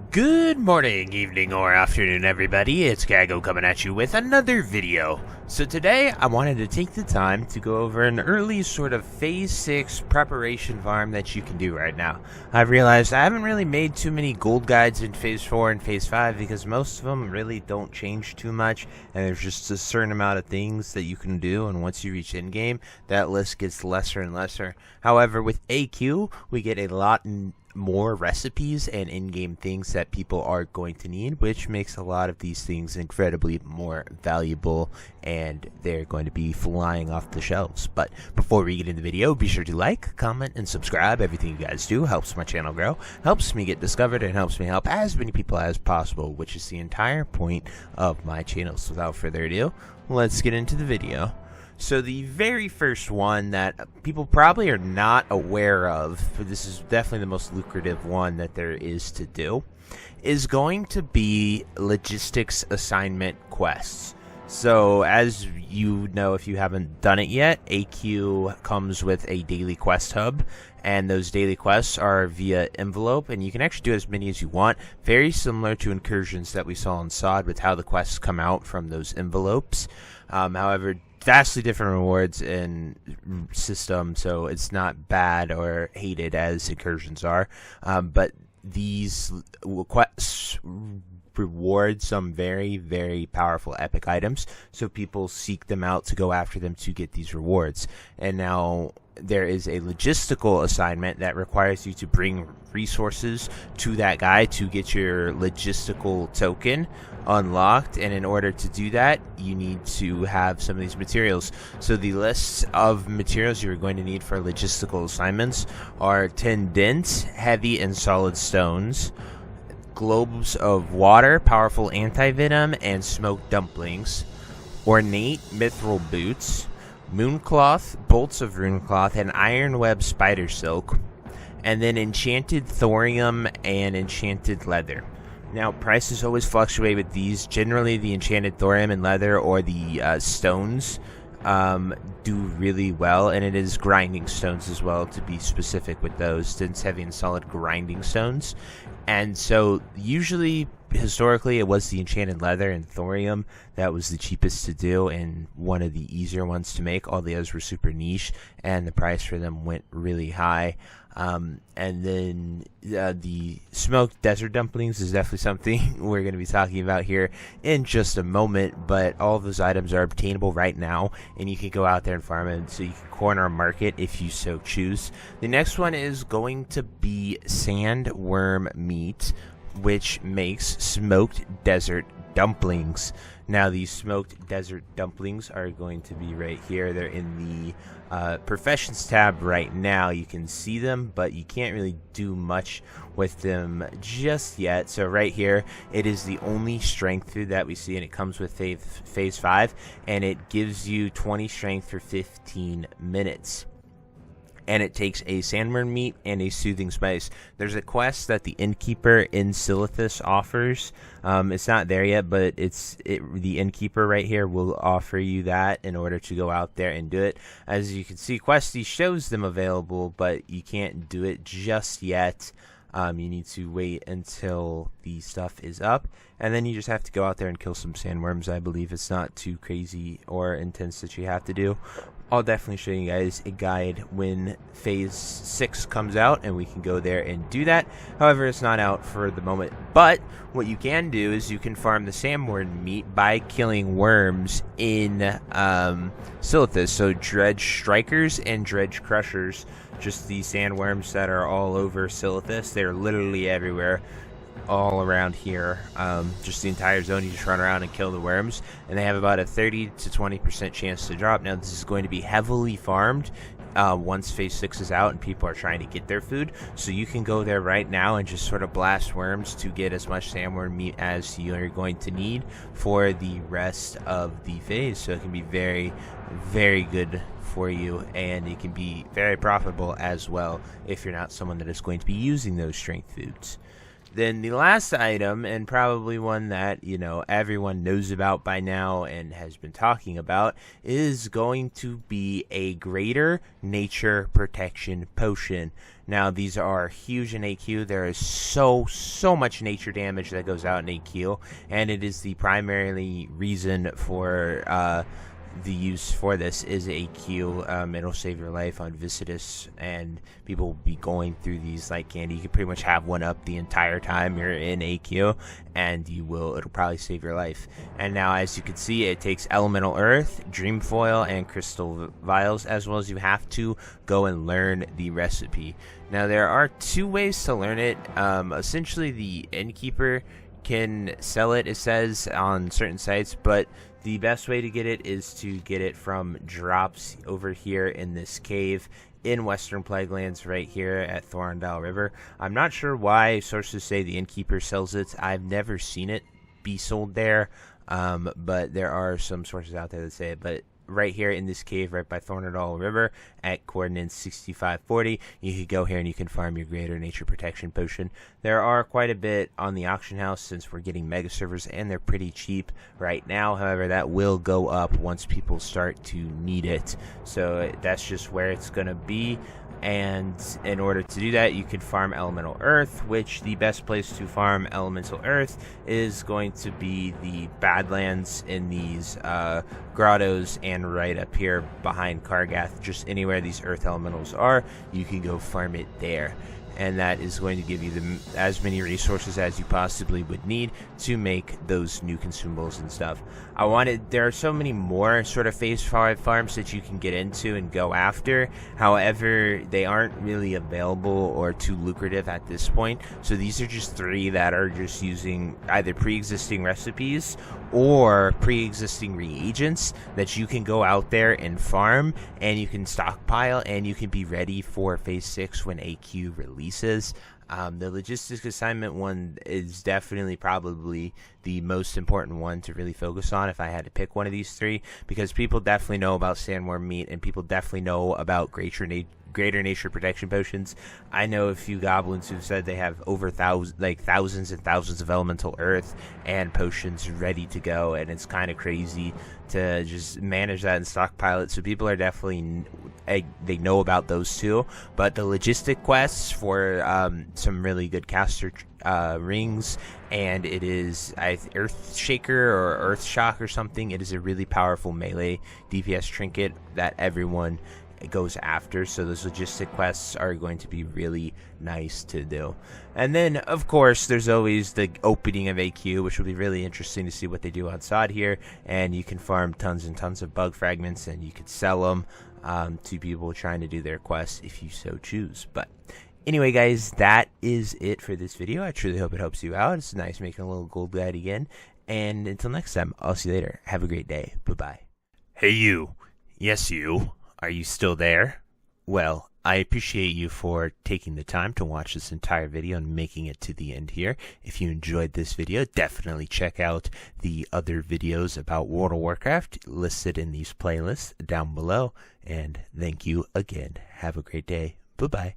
Good morning, evening, or afternoon, everybody. It's Kaghoe coming at you with another video. So today, I wanted to take the time to go over an early sort of Phase 6 preparation farm that you can do right now. I've realized I haven't really made too many gold guides in Phase 4 and Phase 5 because most of them really don't change too much, and there's just a certain amount of things that you can do, and once you reach in-game, that list gets lesser and lesser. However, with AQ, we get a lot more recipes and in-game things that people are going to need, which makes a lot of these things incredibly more valuable, and they're going to be flying off the shelves. But before we get into the video, be sure to like, comment, and subscribe. Everything you guys do helps my channel grow, helps me get discovered, and helps me help as many people as possible, which is the entire point of my channel. So without further ado, let's get into the video. So the very first one that people probably are not aware of, but this is definitely the most lucrative one that there is to do, is going to be logistics assignment quests. So as you know, if you haven't done it yet, AQ comes with a daily quest hub, and those daily quests are via envelope, and you can actually do as many as you want. Very similar to incursions that we saw in SOD with how the quests come out from those envelopes. However, vastly different rewards in system, so it's not bad or hated as incursions are, but these quests reward some very, very powerful epic items, so people seek them out to go after them to get these rewards. And now there is a logistical assignment that requires you to bring resources to that guy to get your logistical token unlocked, and in order to do that, you need to have some of these materials. So the lists of materials you're going to need for logistical assignments are 10 dense, heavy, and solid stones, globes of water, powerful anti-venom, and smoked dumplings, ornate mithril boots, mooncloth, bolts of runecloth, and ironweb spider silk, and then enchanted thorium and enchanted leather. Now, prices always fluctuate with these. Generally, the enchanted thorium and leather, or the stones, do really well, and it is grinding stones as well, to be specific with those, dense, heavy, and solid grinding stones. And so usually, historically, it was the enchanted leather and thorium that was the cheapest to do and one of the easier ones to make. All the others were super niche, and the price for them went really high. And then the smoked desert dumplings is definitely something we're going to be talking about here in just a moment, but all of those items are obtainable right now, and you can go out there and farm them, so you can corner a market if you so choose. The next one is going to be Sandworm Meat, which makes smoked desert dumplings. Now, these smoked desert dumplings are going to be right here. They're in the professions tab right now. You can see them, but you can't really do much with them just yet. So right here, it is the only strength food that we see, and it comes with phase 5, and it gives you 20 strength for 15 minutes. And it takes a Sandworm Meat and a Soothing Spice. There's a quest that the Innkeeper in Silithus offers. It's not there yet, but the Innkeeper right here will offer you that in order to go out there and do it. As you can see, Questy shows them available, but you can't do it just yet. You need to wait until the stuff is up, and then you just have to go out there and kill some sandworms. I believe it's not too crazy or intense that you have to do. I'll definitely show you guys a guide when Phase 6 comes out, and we can go there and do that. However, it's not out for the moment. But what you can do is you can farm the Sandworm Meat by killing worms in Silithus. So Dredge Strikers and Dredge Crushers, just the sandworms that are all over Silithus. They're literally everywhere, all around here. Just the entire zone. You just run around and kill the worms, and they have about a 30 to 20% chance to drop. Now, this is going to be heavily farmed once Phase 6 is out and people are trying to get their food, so you can go there right now and just sort of blast worms to get as much Sandworm Meat as you're going to need for the rest of the phase. So it can be very, very good for you, and it can be very profitable as well if you're not someone that is going to be using those strength foods. Then the last item, and probably one that, you know, everyone knows about by now and has been talking about, is going to be a Greater Nature Protection Potion. Now, these are huge in AQ. There is so much nature damage that goes out in AQ, and it is the primarily reason for the use for this is AQ. It'll save your life on Visitus, and people will be going through these like candy. You can pretty much have one up the entire time you're in AQ, and it'll probably save your life. And now, as you can see, it takes Elemental Earth, Dream Foil, and Crystal Vials, as well as you have to go and learn the recipe. Now, there are two ways to learn it. Essentially, the Innkeeper can sell it, it says, on certain sites, but the best way to get it is to get it from drops over here in this cave in Western Plaguelands right here at Thorndale River. I'm not sure why sources say the Innkeeper sells it. I've never seen it be sold there, but there are some sources out there that say it. But right here in this cave right by Thorndale River at coordinates 6540, you can go here and you can farm your Greater Nature Protection Potion. There are quite a bit on the auction house since we're getting mega servers, and they're pretty cheap right now. However, that will go up once people start to need it, so that's just where it's gonna be. And in order to do that, you can farm Elemental Earth, which the best place to farm Elemental Earth is going to be the Badlands in these grottos, and right up here behind Kargath. Just anywhere these Earth Elementals are, you can go farm it there. And that is going to give you as many resources as you possibly would need to make those new consumables and stuff. There are so many more sort of phase 5 farms that you can get into and go after. However, they aren't really available or too lucrative at this point. So these are just 3 that are just using either pre-existing recipes or pre-existing reagents that you can go out there and farm, and you can stockpile, and you can be ready for phase 6 when AQ releases. The logistics assignment one is definitely probably the most important one to really focus on if I had to pick one of these 3, because people definitely know about Sandworm Meat, and people definitely know about Greater Nature Protection Potions. I know a few goblins who've said they have over thousands and thousands of Elemental Earth and potions ready to go, and it's kind of crazy to just manage that and stockpile it. So people are definitely, they know about those too. But the logistic quests for some really good caster rings, and it is Earth Shaker or Earth Shock or something. It is a really powerful melee DPS trinket that everyone goes after, so those logistic quests are going to be really nice to do. And then, of course, there's always the opening of AQ, which will be really interesting to see what they do on SOD here, and you can farm tons and tons of bug fragments, and you can sell them to people trying to do their quests if you so choose. But anyway, guys, that is it for this video. I truly hope it helps you out. It's nice making a little gold guide again, and until next time, I'll see you later. Have a great day. Bye-bye. Hey, you. Yes, you. Are you still there? Well, I appreciate you for taking the time to watch this entire video and making it to the end here. If you enjoyed this video, definitely check out the other videos about World of Warcraft listed in these playlists down below. And thank you again. Have a great day. Bye-bye.